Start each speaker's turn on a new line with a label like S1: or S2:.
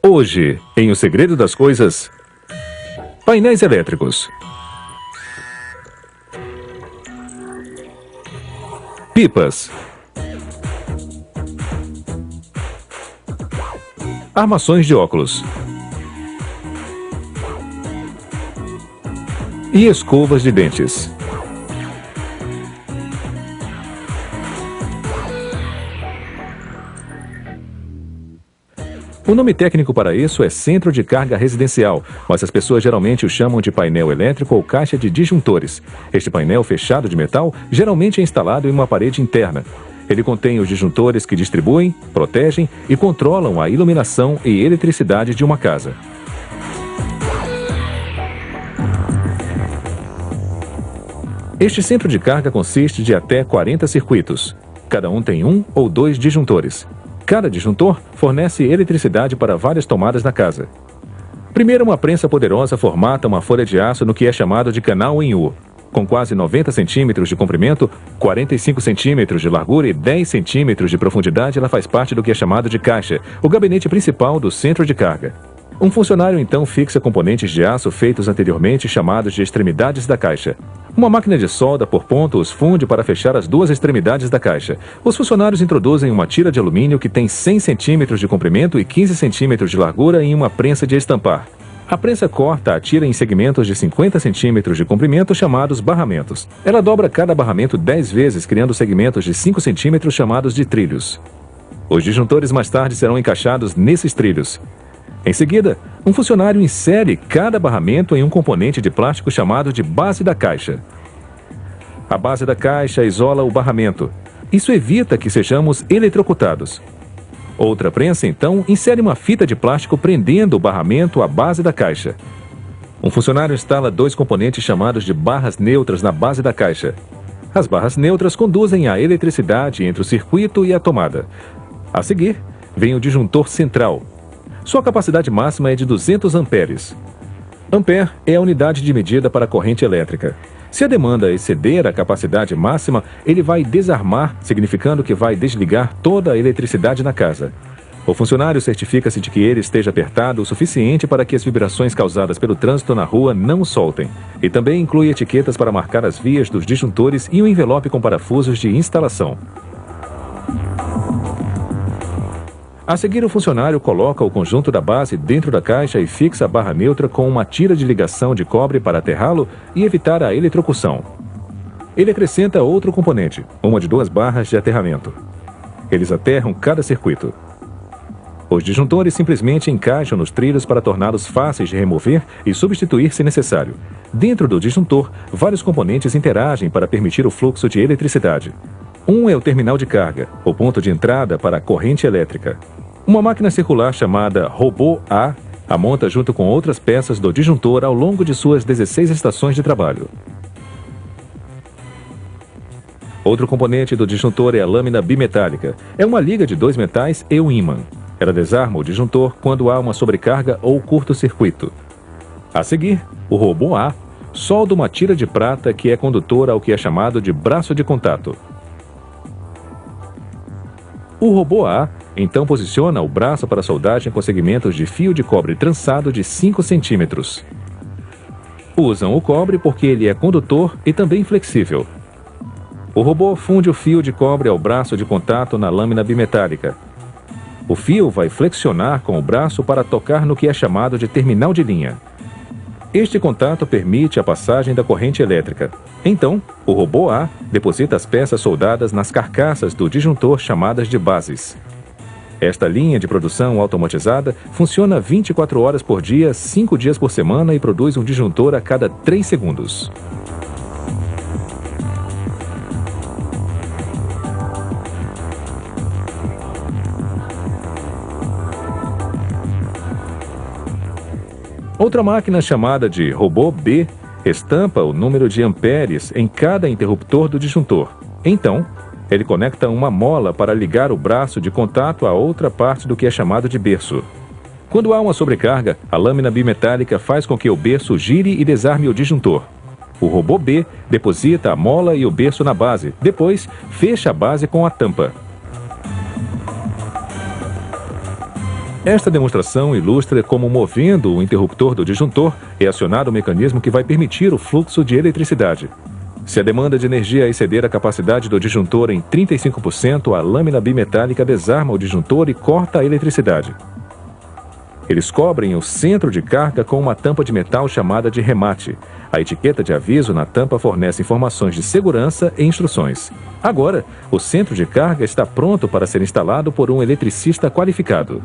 S1: Hoje, em O Segredo das Coisas, painéis elétricos, pipas, armações de óculos e escovas de dentes. O nome técnico para isso é centro de carga residencial, mas as pessoas geralmente o chamam de painel elétrico ou caixa de disjuntores. Este painel fechado de metal geralmente é instalado em uma parede interna. Ele contém os disjuntores que distribuem, protegem e controlam a iluminação e eletricidade de uma casa. Este centro de carga consiste de até 40 circuitos. Cada um tem um ou dois disjuntores. Cada disjuntor fornece eletricidade para várias tomadas na casa. Primeiro, uma prensa poderosa formata uma folha de aço no que é chamado de canal em U. Com quase 90 centímetros de comprimento, 45 centímetros de largura e 10 centímetros de profundidade, ela faz parte do que é chamado de caixa, o gabinete principal do centro de carga. Um funcionário então fixa componentes de aço feitos anteriormente chamados de extremidades da caixa. Uma máquina de solda por ponto os funde para fechar as duas extremidades da caixa. Os funcionários introduzem uma tira de alumínio que tem 100 centímetros de comprimento e 15 centímetros de largura em uma prensa de estampar. A prensa corta a tira em segmentos de 50 centímetros de comprimento chamados barramentos. Ela dobra cada barramento 10 vezes, criando segmentos de 5 centímetros chamados de trilhos. Os disjuntores mais tarde serão encaixados nesses trilhos. Em seguida, um funcionário insere cada barramento em um componente de plástico chamado de base da caixa. A base da caixa isola o barramento. Isso evita que sejamos eletrocutados. Outra prensa, então, insere uma fita de plástico prendendo o barramento à base da caixa. Um funcionário instala dois componentes chamados de barras neutras na base da caixa. As barras neutras conduzem a eletricidade entre o circuito e a tomada. A seguir, vem o disjuntor central. Sua capacidade máxima é de 200 amperes. Ampere é a unidade de medida para a corrente elétrica. Se a demanda exceder a capacidade máxima, ele vai desarmar, significando que vai desligar toda a eletricidade na casa. O funcionário certifica-se de que ele esteja apertado o suficiente para que as vibrações causadas pelo trânsito na rua não o soltem. E também inclui etiquetas para marcar as vias dos disjuntores e um envelope com parafusos de instalação. A seguir, o funcionário coloca o conjunto da base dentro da caixa e fixa a barra neutra com uma tira de ligação de cobre para aterrá-lo e evitar a eletrocução. Ele acrescenta outro componente, uma de duas barras de aterramento. Eles aterram cada circuito. Os disjuntores simplesmente encaixam nos trilhos para torná-los fáceis de remover e substituir se necessário. Dentro do disjuntor, vários componentes interagem para permitir o fluxo de eletricidade. Um é o terminal de carga, o ponto de entrada para a corrente elétrica. Uma máquina circular chamada robô A a monta junto com outras peças do disjuntor ao longo de suas 16 estações de trabalho. Outro componente do disjuntor é a lâmina bimetálica. É uma liga de dois metais e um ímã. Ela desarma o disjuntor quando há uma sobrecarga ou curto-circuito. A seguir, o robô A solda uma tira de prata que é condutora ao que é chamado de braço de contato. O robô A então posiciona o braço para soldagem com segmentos de fio de cobre trançado de 5 centímetros. Usam o cobre porque ele é condutor e também flexível. O robô funde o fio de cobre ao braço de contato na lâmina bimetálica. O fio vai flexionar com o braço para tocar no que é chamado de terminal de linha. Este contato permite a passagem da corrente elétrica. Então, o robô A deposita as peças soldadas nas carcaças do disjuntor chamadas de bases. Esta linha de produção automatizada funciona 24 horas por dia, 5 dias por semana e produz um disjuntor a cada 3 segundos. Outra máquina chamada de robô B estampa o número de amperes em cada interruptor do disjuntor. Então, ele conecta uma mola para ligar o braço de contato a outra parte do que é chamado de berço. Quando há uma sobrecarga, a lâmina bimetálica faz com que o berço gire e desarme o disjuntor. O robô B deposita a mola e o berço na base, depois fecha a base com a tampa. Esta demonstração ilustra como, movendo o interruptor do disjuntor, é acionado o mecanismo que vai permitir o fluxo de eletricidade. Se a demanda de energia exceder a capacidade do disjuntor em 35%, a lâmina bimetálica desarma o disjuntor e corta a eletricidade. Eles cobrem o centro de carga com uma tampa de metal chamada de remate. A etiqueta de aviso na tampa fornece informações de segurança e instruções. Agora, o centro de carga está pronto para ser instalado por um eletricista qualificado.